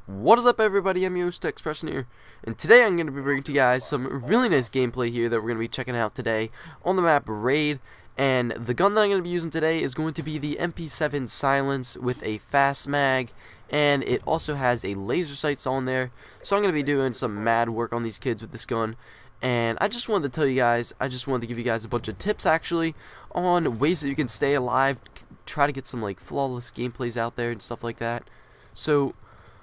What is up, everybody? I'm your host Expression here, and today I'm going to be bringing to you guys some really nice gameplay here that we're going to be checking out today on the map Raid. And the gun that I'm going to be using today is going to be the MP7 Silence with a fast mag, and it also has a laser sights on there. So I'm going to be doing some mad work on these kids with this gun. And I just wanted to tell you guys, I just wanted to give you guys a bunch of tips actually on ways that you can stay alive, try to get some like flawless gameplays out there and stuff like that. So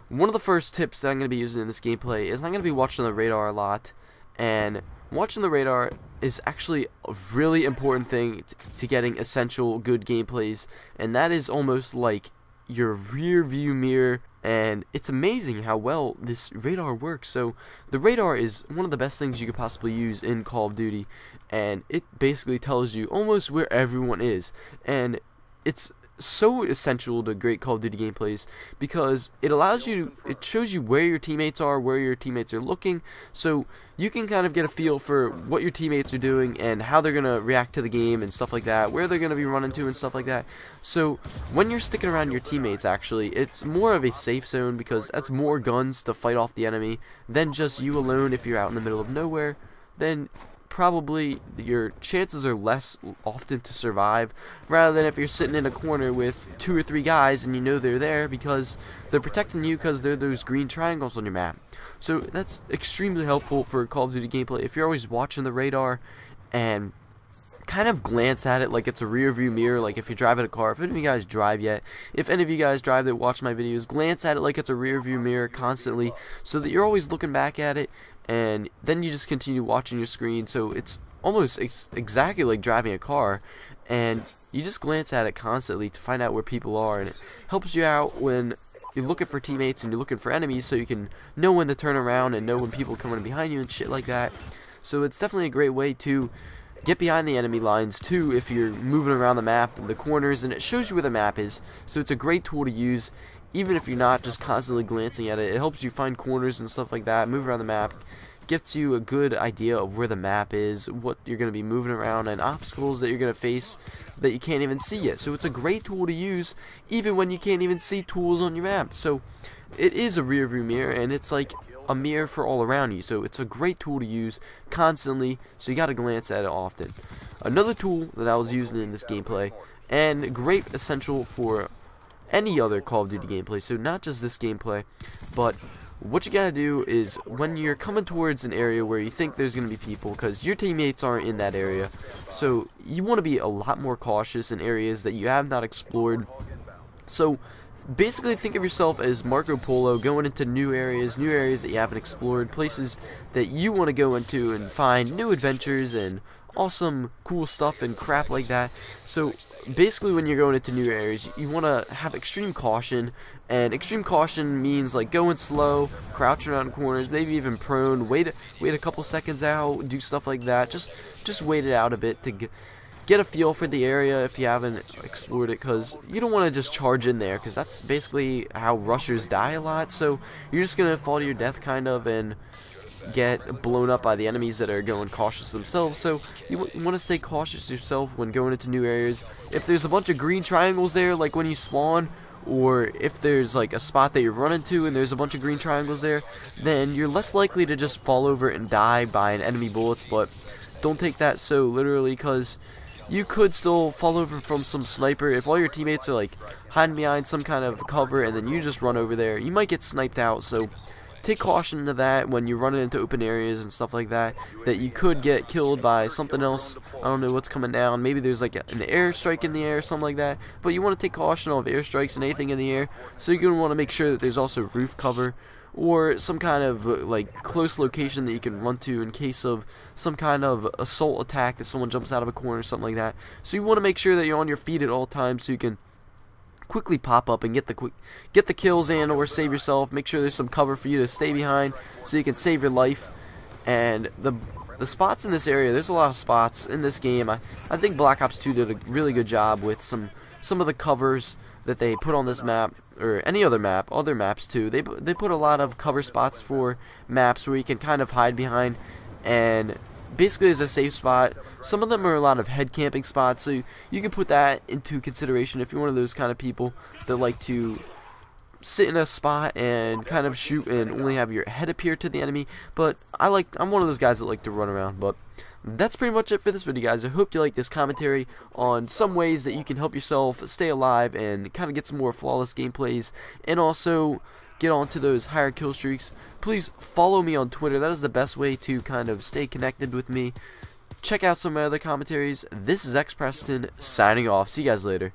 one of the first tips that I'm going to be using in this gameplay is I'm going to be watching the radar a lot, and watching the radar is actually a really important thing to getting essential good gameplays, and that is almost like your rear view mirror, and it's amazing how well this radar works. So the radar is one of the best things you could possibly use in Call of Duty, and it basically tells you almost where everyone is, and it's so essential to great Call of Duty gameplays because it allows you, it shows you where your teammates are, where your teammates are looking, so you can kind of get a feel for what your teammates are doing and how they're going to react to the game and stuff like that, where they're going to be running to and stuff like that. So when you're sticking around your teammates, actually, it's more of a safe zone because that's more guns to fight off the enemy than just you alone. If you're out in the middle of nowhere, then probably your chances are less often to survive, rather than if you're sitting in a corner with 2 or 3 guys and you know they're there because they're protecting you because they're those green triangles on your map. So that's extremely helpful for Call of Duty gameplay. If you're always watching the radar and kind of glance at it like it's a rear view mirror, like if you're driving a car, if any of you guys drive yet, if any of you guys drive that watch my videos, glance at it like it's a rear view mirror constantly so that you're always looking back at it, and then you just continue watching your screen. So it's almost exactly like driving a car, and you just glance at it constantly to find out where people are, and it helps you out when you're looking for teammates and you're looking for enemies, so you can know when to turn around and know when people are coming behind you and shit like that. So it's definitely a great way to get behind the enemy lines too if you're moving around the map and the corners, and it shows you where the map is. So it's a great tool to use even if you're not just constantly glancing at it. It helps you find corners and stuff like that, move around the map, gets you a good idea of where the map is, what you're going to be moving around, and obstacles that you're going to face that you can't even see yet. So it's a great tool to use even when you can't even see tools on your map. So it is a rear view mirror, and it's like a mirror for all around you, so it's a great tool to use constantly, so you got to glance at it often. Another tool that I was using in this gameplay, and great essential for any other Call of Duty gameplay, so not just this gameplay, but what you gotta do is when you're coming towards an area where you think there's gonna be people, because your teammates aren't in that area, so you want to be a lot more cautious in areas that you have not explored. So basically think of yourself as Marco Polo going into new areas that you haven't explored, places that you want to go into and find new adventures and awesome cool stuff and crap like that. So basically when you're going into new areas, you want to have extreme caution, and extreme caution means like going slow, crouching around corners, maybe even prone, wait a couple seconds out, do stuff like that. Just wait it out a bit to get a feel for the area if you haven't explored it, because you don't want to just charge in there, because that's basically how rushers die a lot. So you're just going to fall to your death kind of and get blown up by the enemies that are going cautious themselves. So you want to stay cautious yourself when going into new areas. If there's a bunch of green triangles there like when you spawn, or if there's like a spot that you're running to and there's a bunch of green triangles there, then you're less likely to just fall over and die by an enemy bullets. But don't take that so literally, because you could still fall over from some sniper. If all your teammates are like hiding behind some kind of cover and then you just run over there, you might get sniped out. So take caution to that when you're running into open areas and stuff like that, that you could get killed by something else. I don't know what's coming down. Maybe there's like an airstrike in the air or something like that, but you want to take caution of airstrikes and anything in the air. So you're going to want to make sure that there's also roof cover or some kind of like close location that you can run to in case of some kind of assault attack, that someone jumps out of a corner or something like that. So you want to make sure that you're on your feet at all times so you can quickly pop up and get the kills and or save yourself. Make sure there's some cover for you to stay behind so you can save your life. And the spots in this area, there's a lot of spots in this game. I think Black Ops 2 did a really good job with some of the covers that they put on this map, or any other map, other maps too. They put a lot of cover spots for maps where you can kind of hide behind, and basically is a safe spot. Some of them are a lot of head camping spots, so you can put that into consideration if you're one of those kind of people that like to sit in a spot and kind of shoot and only have your head appear to the enemy, but I'm one of those guys that like to run around. But that's pretty much it for this video, guys. I hope you like this commentary on some ways that you can help yourself stay alive and kind of get some more flawless gameplays, and also get onto those higher kill streaks. Please follow me on Twitter. That is the best way to kind of stay connected with me. Check out some of my other commentaries. This is X Preston signing off. See you guys later.